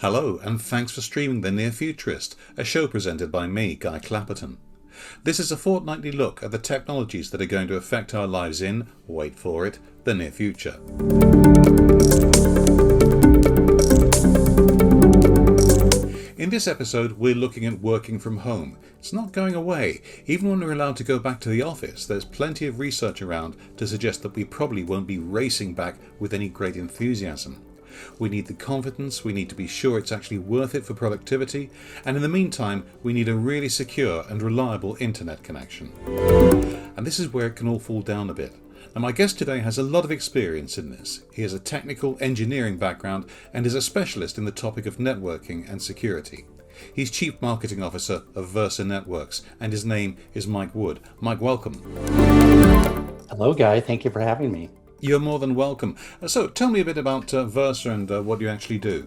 Hello, and thanks for streaming The Near Futurist, a show presented by me, Guy Clapperton. This is a fortnightly look at the technologies that are going to affect our lives in, wait for it, the near future. In this episode, we're looking at working from home. It's not going away. Even when we're allowed to go back to the office, there's plenty of research around to suggest that we probably won't be racing back with any great enthusiasm. We need the confidence, we need to be sure it's actually worth it for productivity, and in the meantime, we need a really secure and reliable internet connection. And this is where it can all fall down a bit. Now, my guest today has a lot of experience in this. He has a technical engineering background and is a specialist in the topic of networking and security. He's Chief Marketing Officer of Versa Networks, and his name is Mike Wood. Mike, welcome. Hello, Guy. Thank you for having me. You're more than welcome. So tell me a bit about Versa and what you actually do.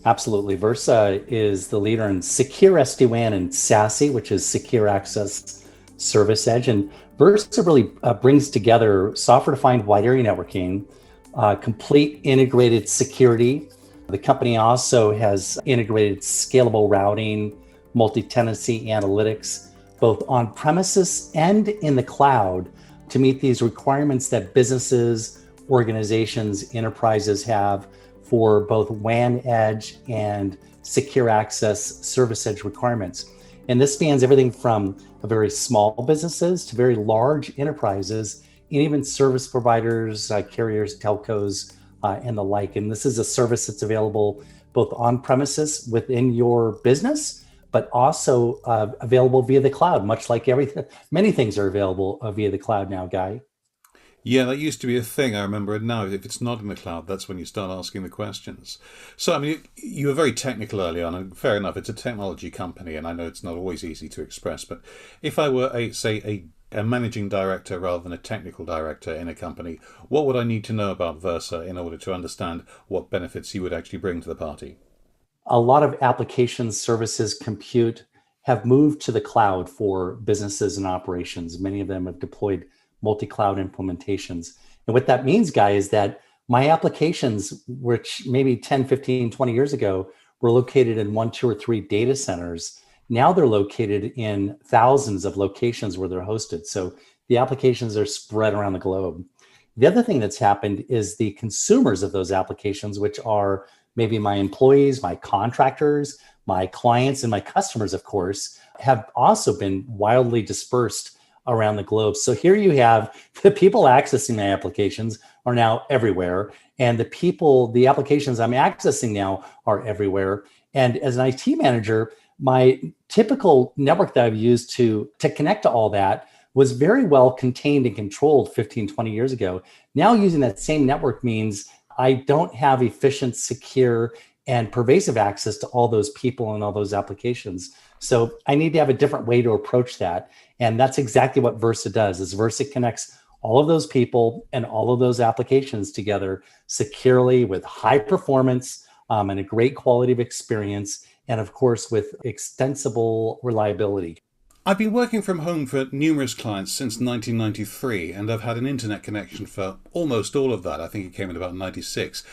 Absolutely. Versa is the leader in secure SD-WAN and SASE, which is Secure Access Service Edge. And Versa really brings together software-defined wide area networking, complete integrated security. The company also has integrated scalable routing, multi-tenancy analytics, both on premises and in the cloud, to meet these requirements that businesses, organizations, enterprises have for both WAN edge and secure access service edge requirements. And this spans everything from very small businesses to very large enterprises, and even service providers, carriers, telcos, and the like. And this is a service that's available both on premises within your business, but also available via the cloud, much like everything. Many things are available via the cloud now, Guy. Yeah, that used to be a thing. I remember it now. If it's not in the cloud, that's when you start asking the questions. So, I mean, you were very technical early on, and fair enough, it's a technology company, and I know it's not always easy to express, but if I were, a managing director rather than a technical director in a company, what would I need to know about Versa in order to understand what benefits you would actually bring to the party? A lot of applications, services, compute have moved to the cloud for businesses and operations. Many of them have deployed multi-cloud implementations. And what that means, Guy, is that my applications, which maybe 10, 15, 20 years ago were located in 1, 2, or 3 data centers, now they're located in thousands of locations where they're hosted. So the applications are spread around the globe. The other thing that's happened is the consumers of those applications, which are maybe my employees, my contractors, my clients, and my customers, of course, have also been wildly dispersed around the globe. So here you have the people accessing my applications are now everywhere. And the applications I'm accessing now are everywhere. And as an IT manager, my typical network that I've used to connect to all that was very well contained and controlled 15, 20 years ago. Now using that same network means I don't have efficient, secure, and pervasive access to all those people and all those applications. So I need to have a different way to approach that. And that's exactly what Versa does, is Versa connects all of those people and all of those applications together securely with high performance and a great quality of experience, and of course with extensible reliability. I've been working from home for numerous clients since 1993, and I've had an internet connection for almost all of that. I think it came in about 96.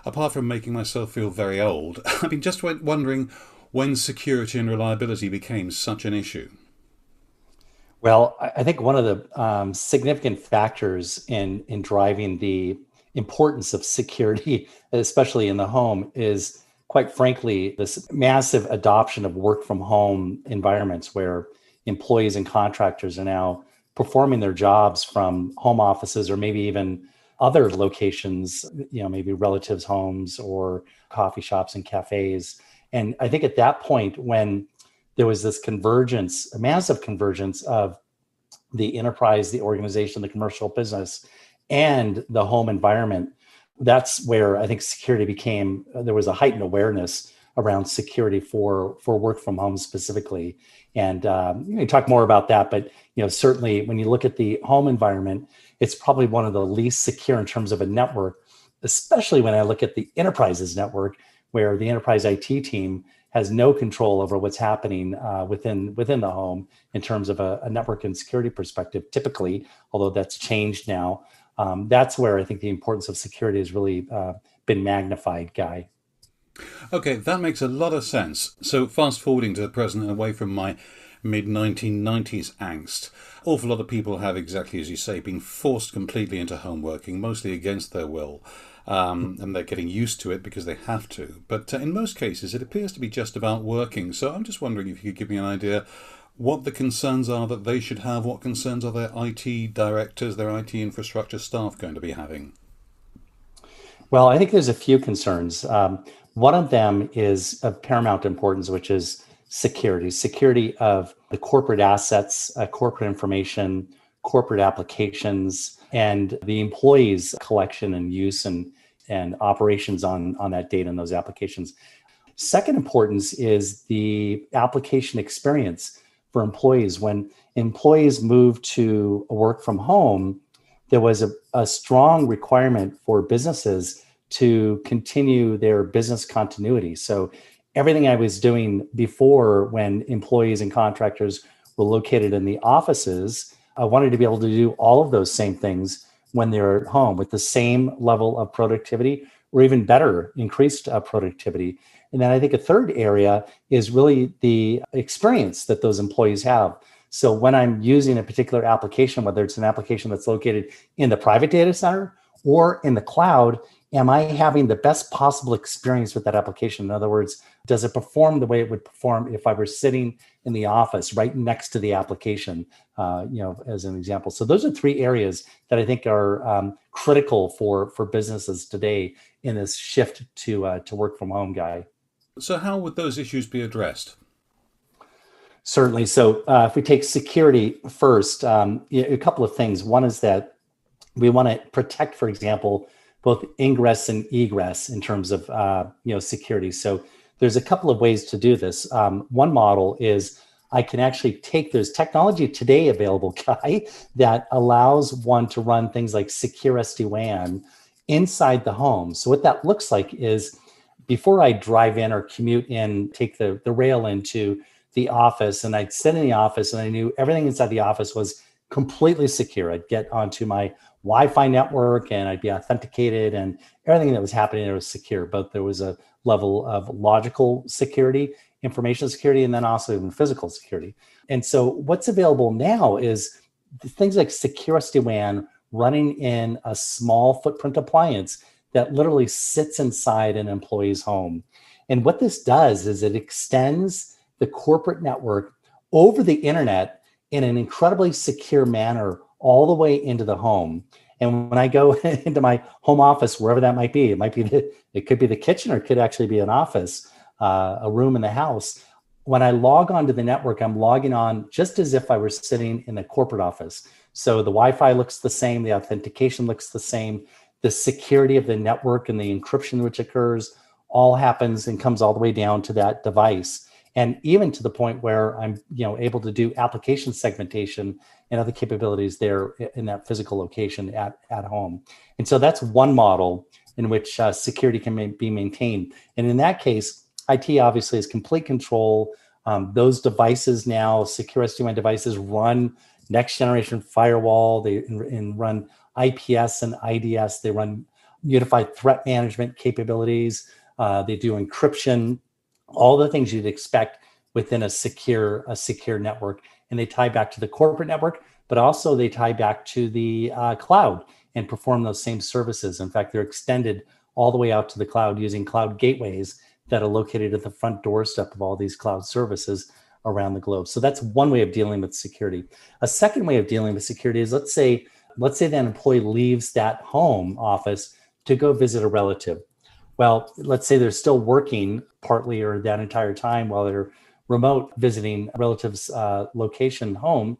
Apart from making myself feel very old, I've been just wondering when security and reliability became such an issue. Well, I think one of the significant factors in driving the importance of security, especially in the home, is quite frankly this massive adoption of work from home environments where employees and contractors are now performing their jobs from home offices or maybe even other locations, maybe relatives' homes or coffee shops and cafes. And I think at that point, when there was this convergence, a massive convergence of the enterprise, the organization, the commercial business, and the home environment, that's where I think there was a heightened awareness around security for work from home specifically. And you talk more about that, but certainly when you look at the home environment, it's probably one of the least secure in terms of a network, especially when I look at the enterprise's network, where the enterprise IT team has no control over what's happening within the home in terms of a network and security perspective, typically, although that's changed now. That's where I think the importance of security has really been magnified, Guy. Okay, that makes a lot of sense. So, fast forwarding to the present and away from my mid 1990s angst, awful lot of people have, exactly as you say, been forced completely into home working, mostly against their will. And they're getting used to it because they have to. But in most cases, it appears to be just about working. So I'm just wondering if you could give me an idea what the concerns are that they should have, what concerns are their IT directors, their IT infrastructure staff going to be having? Well, I think there's a few concerns. One of them is of paramount importance, which is security of the corporate assets, corporate information, corporate applications, and the employees' collection and use and operations on that data and those applications. Second importance is the application experience for employees. When employees moved to work from home, there was a strong requirement for businesses to continue their business continuity. So everything I was doing before when employees and contractors were located in the offices, I wanted to be able to do all of those same things when they're at home with the same level of productivity or even better, increased productivity. And then I think a third area is really the experience that those employees have. So when I'm using a particular application, whether it's an application that's located in the private data center or in the cloud, am I having the best possible experience with that application? In other words, does it perform the way it would perform if I were sitting in the office right next to the application, as an example? So those are three areas that I think are critical for businesses today in this shift to work from home, Guy. So, how would those issues be addressed? Certainly. So if we take security first, a couple of things. One is that we want to protect, for example, both ingress and egress in terms of security. So there's a couple of ways to do this. One model is I can actually there's technology today available, Guy, that allows one to run things like secure SD-WAN inside the home. So what that looks like is before I drive in or commute in, take the rail into the office, and I'd sit in the office and I knew everything inside the office was completely secure. I'd get onto my Wi-Fi network and I'd be authenticated, and everything that was happening there was secure. But there was a level of logical security, information security, and then also even physical security. And so what's available now is things like secure SD-WAN running in a small footprint appliance that literally sits inside an employee's home. And what this does is it extends the corporate network over the internet in an incredibly secure manner all the way into the home. And when I go into my home office, wherever that might be, it could be the kitchen, or it could actually be an office, a room in the house. When I log onto the network, I'm logging on just as if I were sitting in the corporate office. So the Wi-Fi looks the same, the authentication looks the same, the security of the network and the encryption which occurs all happens and comes all the way down to that device. And even to the point where I'm able to do application segmentation and other capabilities there in that physical location at home. And so that's one model in which security can be maintained. And in that case, IT obviously has complete control. Those devices now, secure SD-WAN devices, run next generation firewall. They run IPS and IDS. They run unified threat management capabilities. They do encryption, all the things you'd expect within a secure network. And they tie back to the corporate network, but also they tie back to the cloud and perform those same services. In fact, they're extended all the way out to the cloud using cloud gateways that are located at the front doorstep of all these cloud services around the globe. So that's one way of dealing with security. A second way of dealing with security is let's say that employee leaves that home office to go visit a relative. Well, let's say they're still working partly or that entire time while they're remote visiting a relative's location home.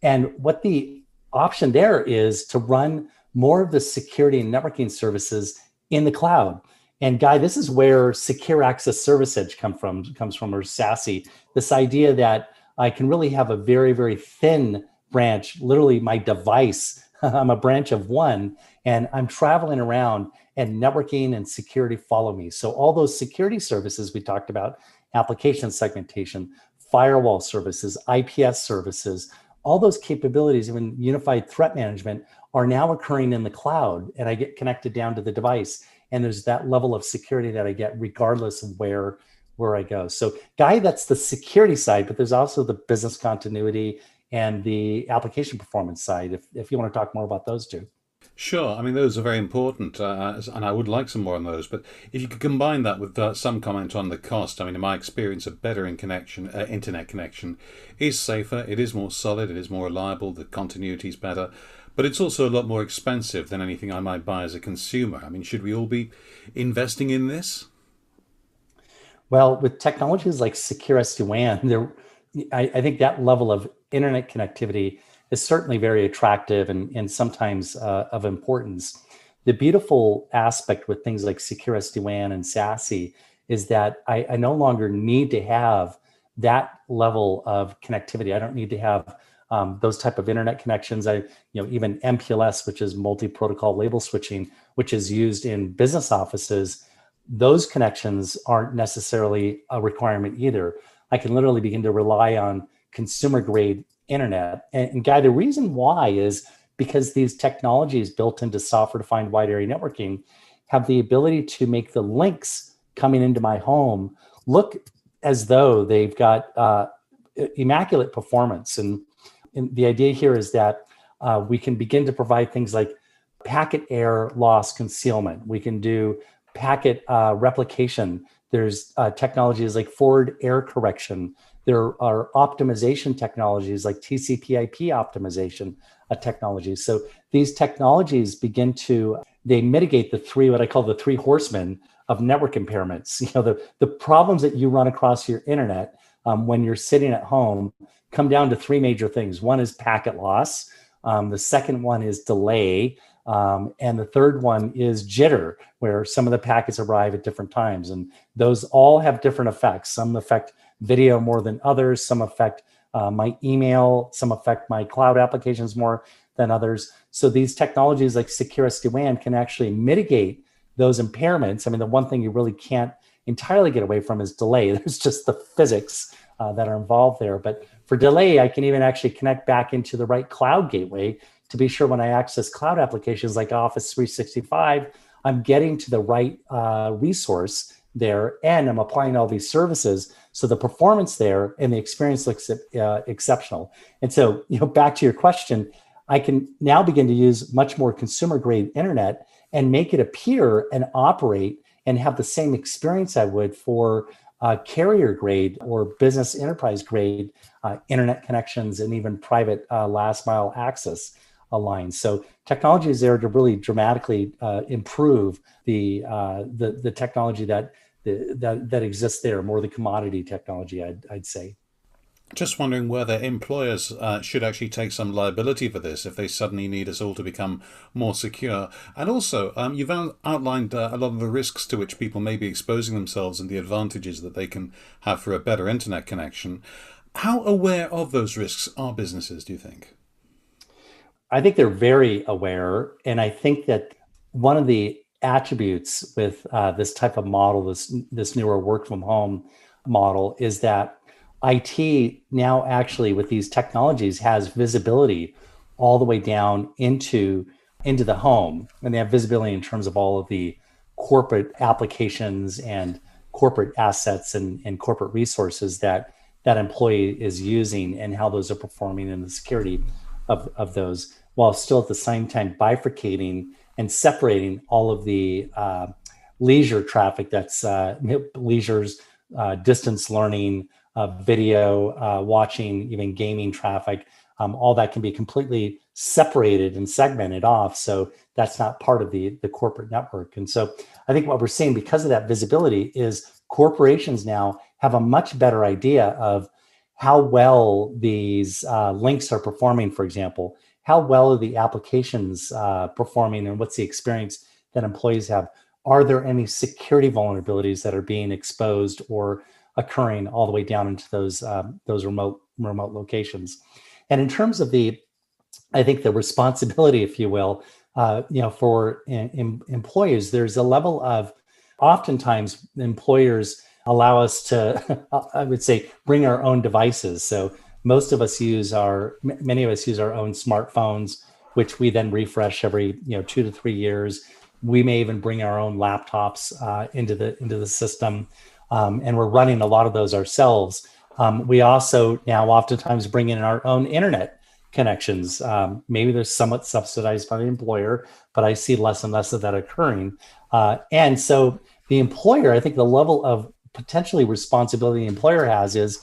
And what the option there is to run more of the security and networking services in the cloud. And Guy, this is where Secure Access Service Edge comes from, or SASE, this idea that I can really have a very, very thin branch, literally my device. I'm a branch of one, and I'm traveling around, and networking and security follow me. So all those security services we talked about, application segmentation, firewall services, IPS services, all those capabilities, even unified threat management, are now occurring in the cloud, and I get connected down to the device. And there's that level of security that I get regardless of where I go. So Guy, that's the security side, but there's also the business continuity and the application performance side, if you want to talk more about those two. Sure. I mean, those are very important, and I would like some more on those. But if you could combine that with some comment on the cost, I mean, in my experience, a better internet connection is safer, it is more solid, it is more reliable, the continuity is better, but it's also a lot more expensive than anything I might buy as a consumer. I mean, should we all be investing in this? Well, with technologies like secure SD-WAN, I think that level of internet connectivity is certainly very attractive and sometimes of importance. The beautiful aspect with things like secure SD-WAN and SASE is that I no longer need to have that level of connectivity. I don't need to have those type of internet connections. Even MPLS, which is multi-protocol label switching, which is used in business offices, those connections aren't necessarily a requirement either. I can literally begin to rely on consumer grade internet. And Guy, the reason why is because these technologies built into software defined wide area networking have the ability to make the links coming into my home look as though they've got immaculate performance. And the idea here is that we can begin to provide things like packet air loss concealment. We can do packet replication. There's technologies like forward error correction. There are optimization technologies like TCP/IP optimization technologies. So these technologies they mitigate what I call the three horsemen of network impairments. The problems that you run across your internet when you're sitting at home come down to three major things. One is packet loss. The second one is delay. And the third one is jitter, where some of the packets arrive at different times. And those all have different effects. Some affect video more than others. Some affect my email. Some affect my cloud applications more than others. So these technologies like secure SD-WAN can actually mitigate those impairments. I mean, the one thing you really can't entirely get away from is delay. There's just the physics that are involved there. But for delay, I can even actually connect back into the right cloud gateway to be sure when I access cloud applications like Office 365, I'm getting to the right resource there, and I'm applying all these services. So the performance there and the experience looks exceptional. And so, back to your question, I can now begin to use much more consumer grade internet and make it appear and operate and have the same experience I would for carrier grade or business enterprise grade internet connections and even private last mile access lines. So technology is there to really dramatically improve the technology that exists there, more the commodity technology, I'd say. Just wondering whether employers should actually take some liability for this if they suddenly need us all to become more secure. And also, you've outlined a lot of the risks to which people may be exposing themselves and the advantages that they can have for a better internet connection. How aware of those risks are businesses, do you think? I think they're very aware. And I think that one of the attributes with this type of model, this newer work from home model, is that IT now actually with these technologies has visibility all the way down into the home. And they have visibility in terms of all of the corporate applications and corporate assets and corporate resources that employee is using and how those are performing in the security of those, while still at the same time bifurcating and separating all of the leisure traffic that's leisure's distance learning, video watching, even gaming traffic. All that can be completely separated and segmented off. So that's not part of the corporate network. And so I think what we're seeing because of that visibility is corporations now have a much better idea of how well these links are performing, for example. How well are the applications performing and what's the experience that employees have? Are there any security vulnerabilities that are being exposed or occurring all the way down into those remote locations? And in terms of I think the responsibility, if you will, for employees, there's a level of, oftentimes employers allow us to, I would say, bring our own devices. So many of us use our own smartphones, which we then refresh every 2 to 3 years. We may even bring our own laptops into the system, and we're running a lot of those ourselves. We also now oftentimes bring in our own internet connections. Maybe they're somewhat subsidized by the employer, but I see less and less of that occurring. And so the employer, I think the level of potentially responsibility the employer has is,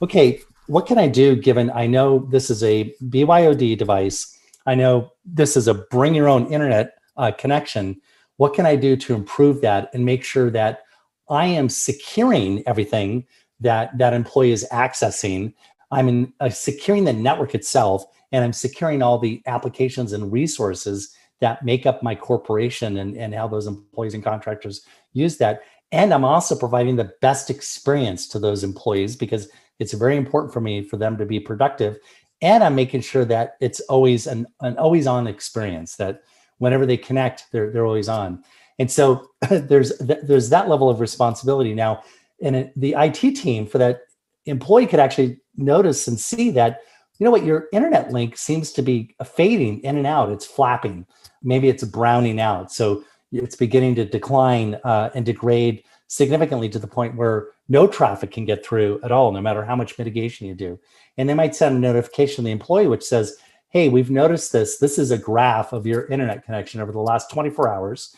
okay, what can I do given I know this is a BYOD device? I know this is a bring your own internet connection. What can I do to improve that and make sure that I am securing everything that employee is accessing? I'm securing the network itself, and I'm securing all the applications and resources that make up my corporation and how those employees and contractors use that. And I'm also providing the best experience to those employees, because it's very important for them to be productive. And I'm making sure that it's always an always on experience, that whenever they connect, they're always on. And so there's that level of responsibility now. And the IT team for that employee could actually notice and see that, your internet link seems to be fading in and out. It's flapping. Maybe it's browning out. So it's beginning to decline and degrade significantly to the point where no traffic can get through at all, no matter how much mitigation you do. And they might send a notification to the employee which says, hey, we've noticed this. This is a graph of your internet connection over the last 24 hours.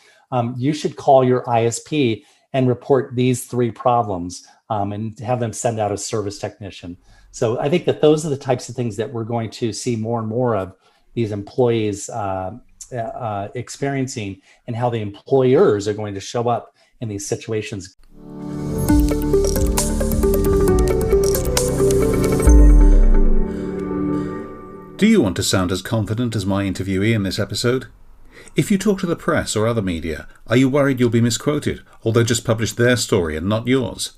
You should call your ISP and report these 3 problems, and have them send out a service technician. So I think that those are the types of things that we're going to see more and more of these employees experiencing, and how the employers are going to show up in these situations. Do you want to sound as confident as my interviewee in this episode? If you talk to the press or other media, are you worried you'll be misquoted, or they'll just publish their story and not yours?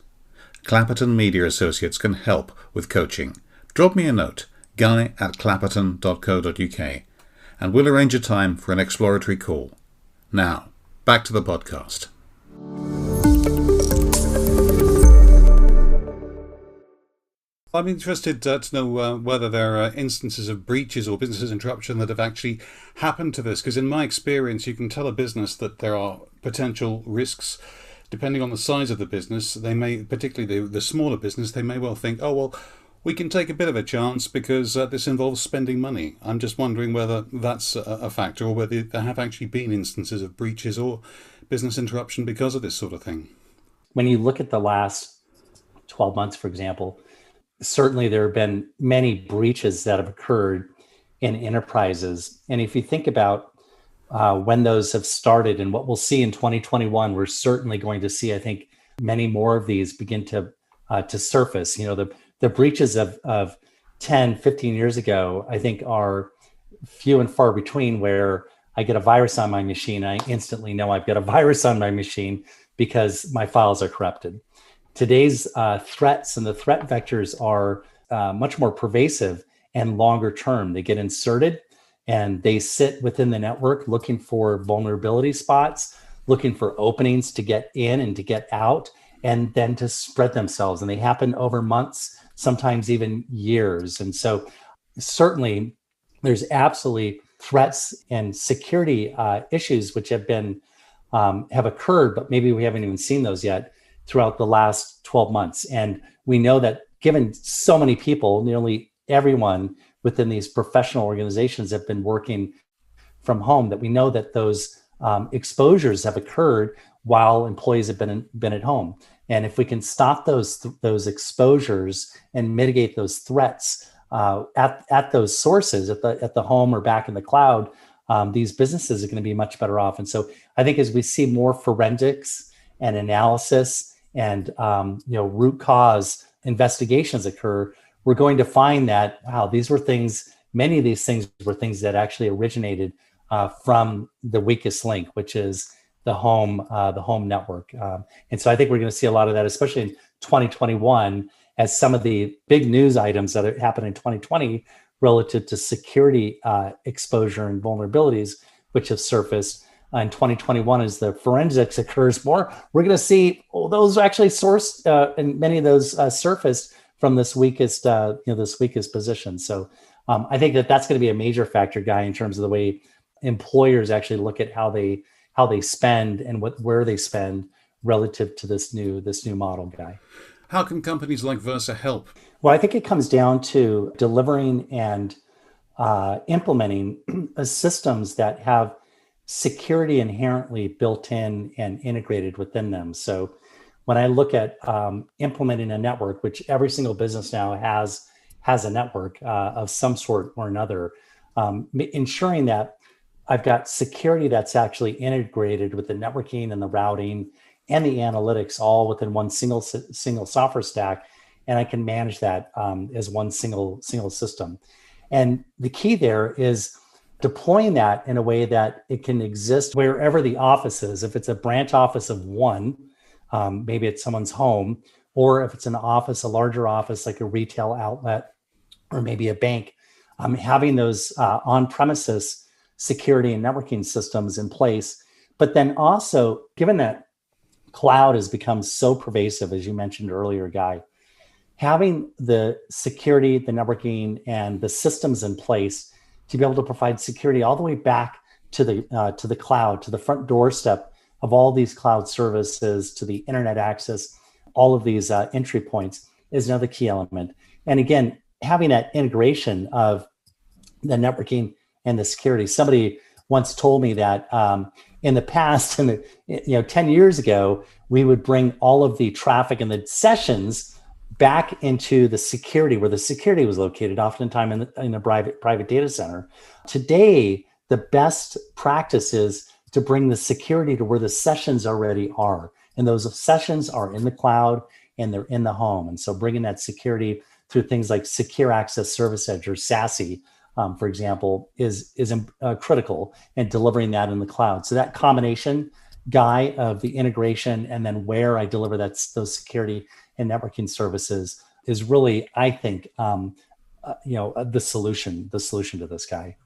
Clapperton Media Associates can help with coaching. Drop me a note, guy@clapperton.co.uk, and we'll arrange a time for an exploratory call. Now, back to the podcast. I'm interested to know whether there are instances of breaches or business interruption that have actually happened to this, because in my experience, you can tell a business that there are potential risks. Depending on the size of the business, they may, particularly the smaller business, they may well think, oh, well, we can take a bit of a chance because this involves spending money. I'm just wondering whether that's a factor, or whether there have actually been instances of breaches or business interruption because of this sort of thing. When you look at the last 12 months, for example, certainly there have been many breaches that have occurred in enterprises. And if you think about when those have started and what we'll see in 2021, we're certainly going to see, I think, many more of these begin to surface. The breaches of 10, 15 years ago, I think, are few and far between, where I get a virus on my machine, I instantly know I've got a virus on my machine because my files are corrupted. Today's threats and the threat vectors are much more pervasive and longer term. They get inserted and they sit within the network looking for vulnerability spots, looking for openings to get in and to get out, and then to spread themselves. And they happen over months, sometimes even years. And so certainly there's absolutely threats and security issues which have occurred, but maybe we haven't even seen those yet throughout the last 12 months. And we know that given so many people, nearly everyone within these professional organizations have been working from home, that we know that those exposures have occurred while employees have been at home. And if we can stop those exposures and mitigate those threats at those sources, at the home or back in the cloud, these businesses are going to be much better off. And so I think as we see more forensics and analysis and root cause investigations occur, we're going to find that, wow, many of these things were things that actually originated from the weakest link, which is the home network. And so I think we're going to see a lot of that, especially in 2021, as some of the big news items that happened in 2020 relative to security exposure and vulnerabilities, which have surfaced in 2021, as the forensics occurs more, we're going to see those actually sourced, and many of those surfaced from this weakest position. So I think that's going to be a major factor, Guy, in terms of the way employers actually look at how they spend and where they spend relative to this new model, Guy. How can companies like Versa help? Well, I think it comes down to delivering and implementing systems that have security inherently built in and integrated within them. So when I look at implementing a network, which every single business now has a network of some sort or another, ensuring that I've got security that's actually integrated with the networking and the routing and the analytics all within one single software stack, and I can manage that as one single system. And the key there is deploying that in a way that it can exist wherever the office is. If it's a branch office of one, maybe it's someone's home, or if it's an office, a larger office like a retail outlet or maybe a bank, having those on-premises security and networking systems in place. But then also, given that cloud has become so pervasive, as you mentioned earlier, Guy, having the security, the networking, and the systems in place to be able to provide security all the way back to the cloud, to the front doorstep of all these cloud services, to the internet access, all of these entry points is another key element. And again, having that integration of the networking and the security. Somebody once told me that in the past, 10 years ago, we would bring all of the traffic and the sessions back into the security where the security was located, oftentimes in a private data center. Today, the best practice is to bring the security to where the sessions already are. And those sessions are in the cloud and they're in the home. And so bringing that security through things like Secure Access Service Edge or SASE, for example, is critical, and delivering that in the cloud. So that combination, Guy, of the integration and then where I deliver those security and networking services is really, I think, the solution to this, Guy.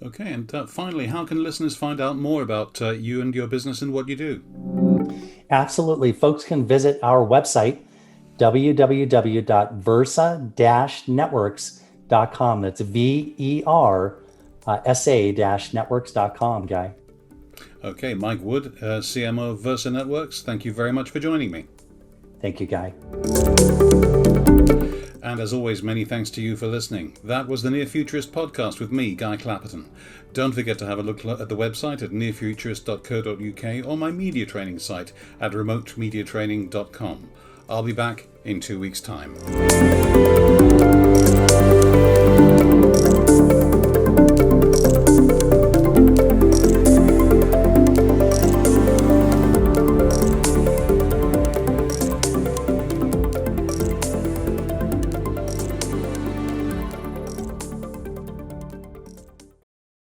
Okay, and finally, how can listeners find out more about you and your business and what you do? Absolutely. Folks can visit our website, www.versa-networks.com. That's VERSA-networks.com, Guy. Okay, Mike Wood, CMO of Versa Networks, thank you very much for joining me. Thank you, Guy. And as always, many thanks to you for listening. That was the Near Futurist podcast with me, Guy Clapperton. Don't forget to have a look at the website at nearfuturist.co.uk or my media training site at remotemediatraining.com. I'll be back in 2 weeks' time.